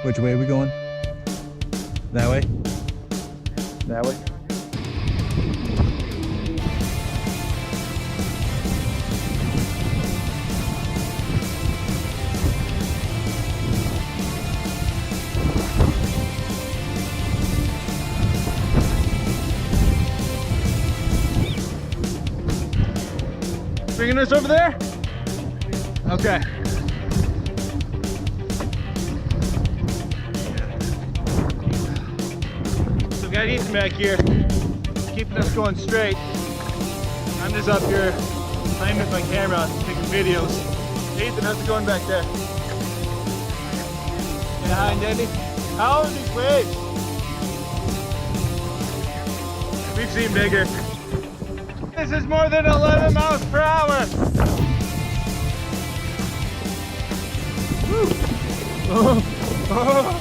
Which way are we going? That way? That way? Bringing us over there? Okay. So we got Ethan back here, keeping us going straight. I'm just up here playing with my camera, taking videos. Ethan, how's it going back there? Say hi, Daddy. How are these waves? We've seen bigger. This is more than 11 miles per hour. Woo. Oh. Oh.